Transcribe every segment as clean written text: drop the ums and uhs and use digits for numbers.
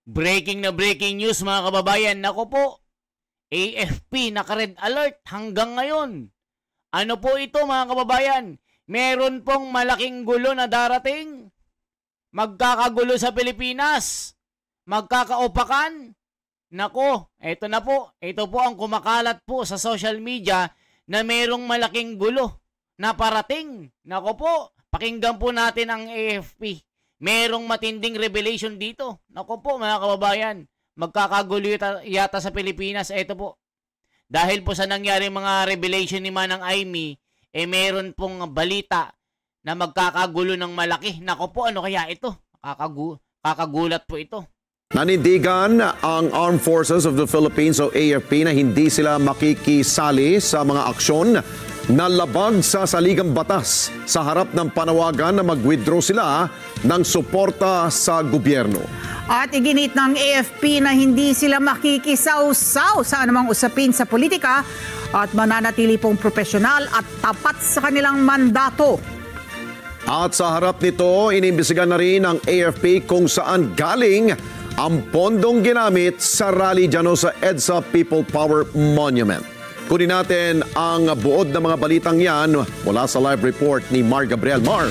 Breaking na breaking news mga kababayan. Nako po, AFP naka-red alert hanggang ngayon. Ano po ito mga kababayan? Meron pong malaking gulo na darating. Magkakagulo sa Pilipinas. Magkakaupakan. Nako, ito na po. Ito po ang kumakalat po sa social media na merong malaking gulo na parating. Nako po, pakinggan po natin ang AFP. Merong matinding revelation dito. Nako po mga kababayan, magkakagulo yata sa Pilipinas. Ito po. Dahil po sa nangyari mga revelation ni Manang Aimee, meron pong balita na magkakagulo ng malaki. Nako po, ano kaya ito? Kakagulat po ito. Nanindigan ang Armed Forces of the Philippines o AFP na hindi sila makikisali sa mga aksyon na labag sa saligang batas sa harap ng panawagan na mag-withdraw sila ng suporta sa gobyerno. At iginit ng AFP na hindi sila makikisawsaw sa anumang usapin sa politika at mananatili pong profesional at tapat sa kanilang mandato. At sa harap nito, inimbisigan na rin ng AFP kung saan galing ang pondong ginamit sa rally dyan sa EDSA People Power Monument. Kunin natin ang buod ng mga balitang yan mula sa live report ni Mar Gabriel. Mar.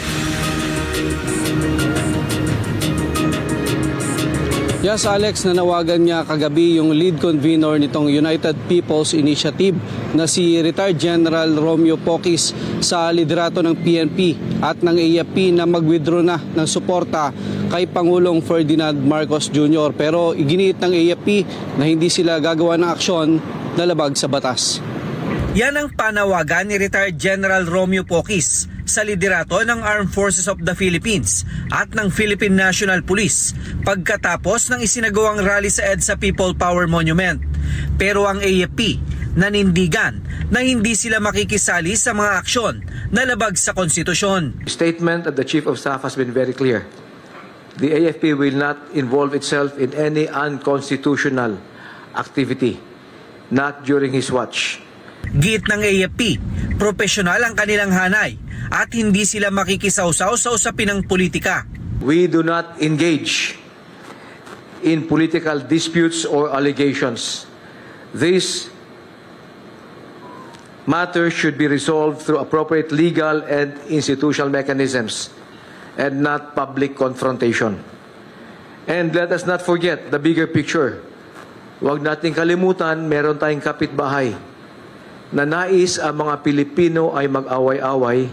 Yes, Alex, nanawagan niya kagabi yung lead convener nitong United People's Initiative na si retired General Romeo Poquis sa liderato ng PNP at ng AFP na mag-withdraw na ng suporta kay Pangulong Ferdinand Marcos Jr. Pero iginiit ng AFP na hindi sila gagawa ng aksyon na labag sa batas. Yan ang panawagan ni retired General Romeo Poquis sa liderato ng Armed Forces of the Philippines at ng Philippine National Police pagkatapos ng isinagawang rally sa EDSA People Power Monument. Pero ang AFP nanindigan na hindi sila makikisali sa mga aksyon na labag sa konstitusyon. The statement of the Chief of Staff has been very clear. The AFP will not involve itself in any unconstitutional activity, not during his watch. Giit ng AFP, profesional ang kanilang hanay at hindi sila makikisawsaw sa usapin ng politika. We do not engage in political disputes or allegations. This matter should be resolved through appropriate legal and institutional mechanisms and not public confrontation. And let us not forget the bigger picture. Huwag nating kalimutan, meron tayong kapitbahay na nais ang mga Pilipino ay mag-away-away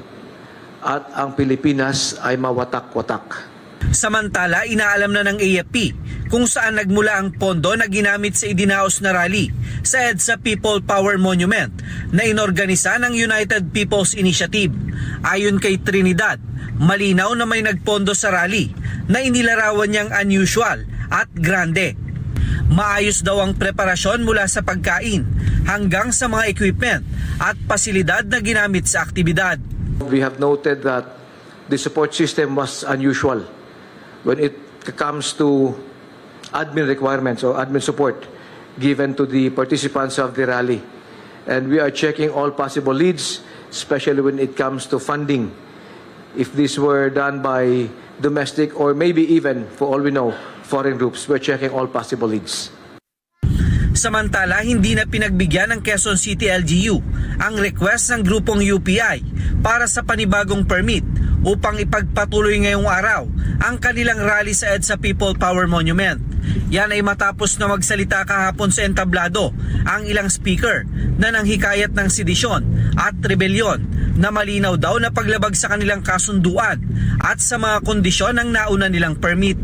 at ang Pilipinas ay mawatak-watak. Samantala, inaalam na ng AFP kung saan nagmula ang pondo na ginamit sa idinaos na rally sa EDSA People Power Monument na inorganisa ng United People's Initiative. Ayon kay Trinidad, malinaw na may nagpondo sa rally na inilarawan niyang unusual at grande. Maayos daw ang preparasyon mula sa pagkain hanggang sa mga equipment at pasilidad na ginamit sa aktibidad. We have noted that the support system was unusual when it comes to admin requirements or admin support given to the participants of the rally. And we are checking all possible leads, especially when it comes to funding. If this were done by domestic or maybe even, for all we know, foreign groups, we're checking all possible leads. Samantala, hindi na pinagbigyan ng Quezon City LGU ang request ng grupong UPI para sa panibagong permit upang ipagpatuloy ngayong araw ang kanilang rally sa EDSA People Power Monument. Yan ay matapos na magsalita kahapon sa entablado ang ilang speaker na nanghikayat ng sedisyon at rebelyon na malinaw daw na paglabag sa kanilang kasunduan at sa mga kondisyon ng nauna nilang permit.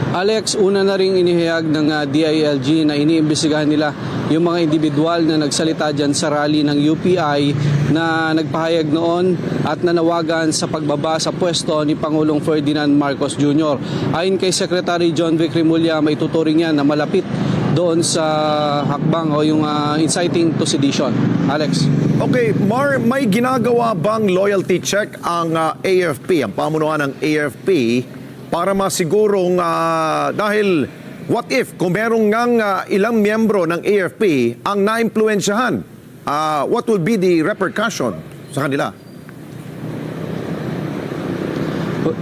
Alex, una na ring inihayag ng DILG na iniimbestigahan nila yung mga individual na nagsalita dyan sa rally ng UPI na nagpahayag noon at nanawagan sa pagbaba sa pwesto ni Pangulong Ferdinand Marcos Jr. Ayon kay Secretary John Vic Rimulya, may tuturing yan na malapit doon sa hakbang o yung inciting to sedition. Alex. Okay, Mar, may ginagawa bang loyalty check ang AFP, ang pamunuan ng AFP, para masigurong dahil what if kung merong ngang ilang miyembro ng AFP ang naimpluwensyahan, what will be the repercussion sa kanila?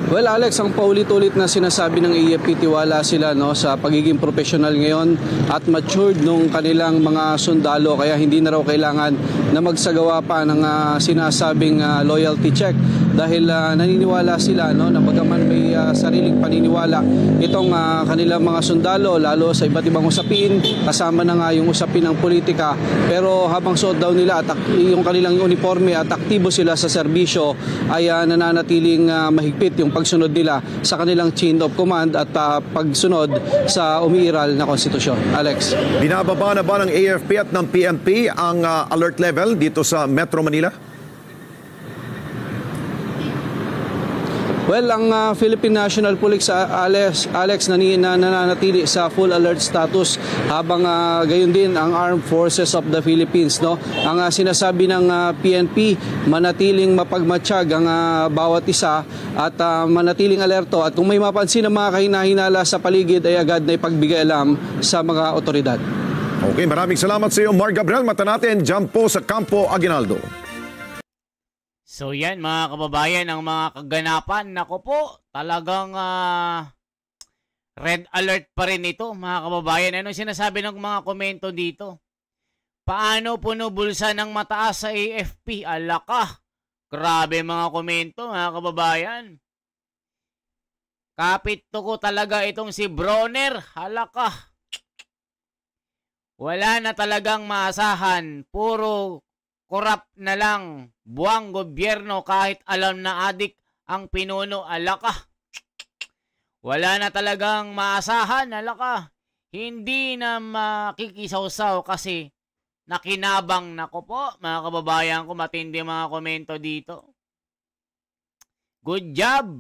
Well, Alex, ang paulit-ulit na sinasabi ng AFP, tiwala sila sa pagiging professional ngayon at matured nung kanilang mga sundalo, kaya hindi na raw kailangan na magsagawa pa ng sinasabing loyalty check dahil naniniwala sila na bagaman may sariling paniniwala itong kanilang mga sundalo, lalo sa iba't ibang usapin, kasama na nga yung usapin ng politika, pero habang suot daw nila at yung kanilang uniforme at aktibo sila sa serbisyo ay nananatiling mahigpit yung pagsunod nila sa kanilang chain of command at pagsunod sa umiiral na konstitusyon. Alex. Binababa na ba ng AFP at ng PNP ang alert level dito sa Metro Manila? Well, ang Philippine National Police, Alex, nananatili sa full alert status habang gayon din ang Armed Forces of the Philippines. Ang sinasabi ng PNP, manatiling mapagmatsyag ang bawat isa at manatiling alerto. At kung may mapansin ng mga kahinahinala sa paligid ay agad na ipagbigay alam sa mga otoridad. Okay, maraming salamat sa iyo, Mark Gabriel. Mata natin dyan po sa Campo Aguinaldo. So yan mga kababayan, ang mga kaganapan, nako po, talagang red alert pa rin ito mga kababayan. Ano sinasabi ng mga komento dito? Paano puno bulsa ng mataas sa AFP? Alaka, grabe mga komento mga kababayan. Kapit to ko talaga itong si Bronner, halaka. Wala na talagang maasahan, puro korap na lang, buwang gobyerno kahit alam na adik ang pinuno, alaka. Wala na talagang maasahan, alaka. Hindi na makikisawsaw kasi nakinabang, nako po, mga kababayan ko, matindi mga komento dito. Good job!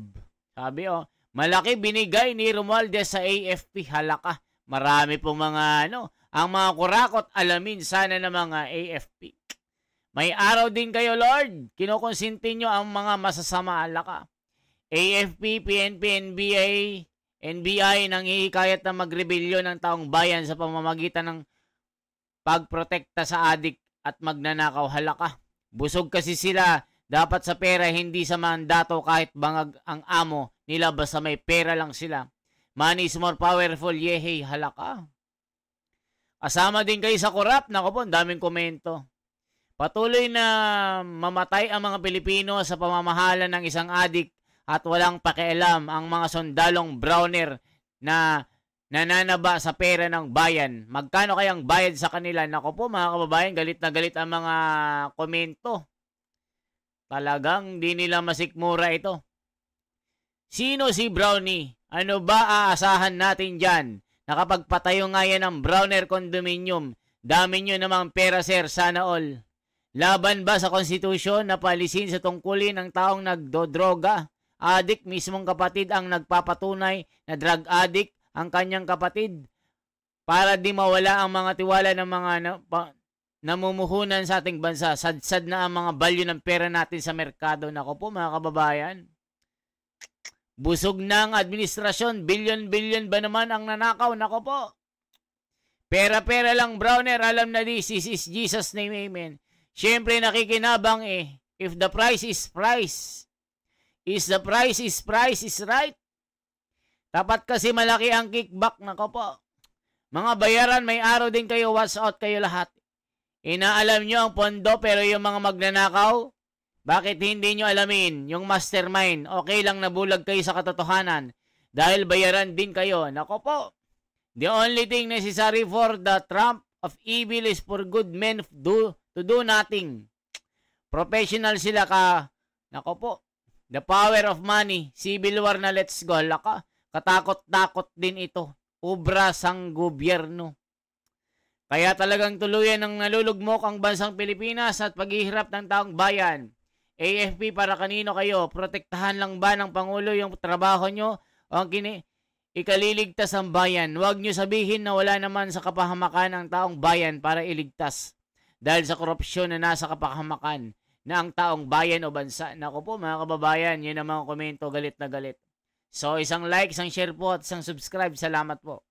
Sabi malaki binigay ni Romualdez sa AFP, halaka. Marami pong mga ang mga kurakot alamin sana ng mga AFP. May araw din kayo, Lord. Kinukonsinti nyo ang mga masasama, alaka. AFP, PNP, NBI nang hihikayat na magrebelyon ng taong bayan sa pamamagitan ng pagprotekta sa adik at magnanakaw, halaka. Busog kasi sila. Dapat sa pera, hindi sa mandato kahit bangag ang amo nila, basta may pera lang sila. Money is more powerful, yehey, halaka. Kasama din kayo sa korap. Naku po, daming komento. Patuloy na mamatay ang mga Pilipino sa pamamahala ng isang adik at walang pakialam ang mga sundalong Browner na nananaba sa pera ng bayan. Magkano kayang bayad sa kanila? Nako po mga kababayan, galit na galit ang mga komento. Talagang di nila masikmura ito. Sino si Brownie? Ano ba aasahan natin dyan? Nakapagpatayo nga yan ng Browner Condominium. Dami nyo namang pera, sir, sana all. Laban ba sa konstitusyon na palisin sa tungkulin ng taong nagdodroga? Adik, mismong kapatid ang nagpapatunay na drug addict ang kanyang kapatid para di mawala ang mga tiwala ng mga namumuhunan sa ating bansa. Sad-sad na ang mga value ng pera natin sa merkado. Nako po mga kababayan. Busog ng administrasyon. Billion-billion ba naman ang nanakaw? Nako po. Pera-pera lang, Browner. Alam na this is Jesus' name, amen. Siyempre nakikinabang if the price is price. Is the price is right. Dapat kasi malaki ang kickback, nako po. Mga bayaran, may araw din kayo, watch out kayo lahat. Inaalam nyo ang pondo pero yung mga magnanakaw, bakit hindi nyo alamin? Yung mastermind, okay lang nabulag kayo sa katotohanan dahil bayaran din kayo. Nako po. The only thing necessary for the trump of evil is for good men to do nothing. Professional sila ka. Nako po. The power of money. Civil war na let's go. Laka. Katakot-takot din ito. Ubra sang gobyerno. Kaya talagang tuluyan ng nalulugmok ang bansang Pilipinas at paghihirap ng taong bayan. AFP, para kanino kayo? Protektahan lang ba ng Pangulo yung trabaho nyo o ang ikaliligtas ang bayan? Huwag nyo sabihin na wala naman sa kapahamakan ang taong bayan para iligtas. Dahil sa korupsyon na nasa kapahamakan na ang taong bayan o bansa. Naku po mga kababayan, yun ang mga komento, galit na galit. So isang like, isang share po at isang subscribe. Salamat po.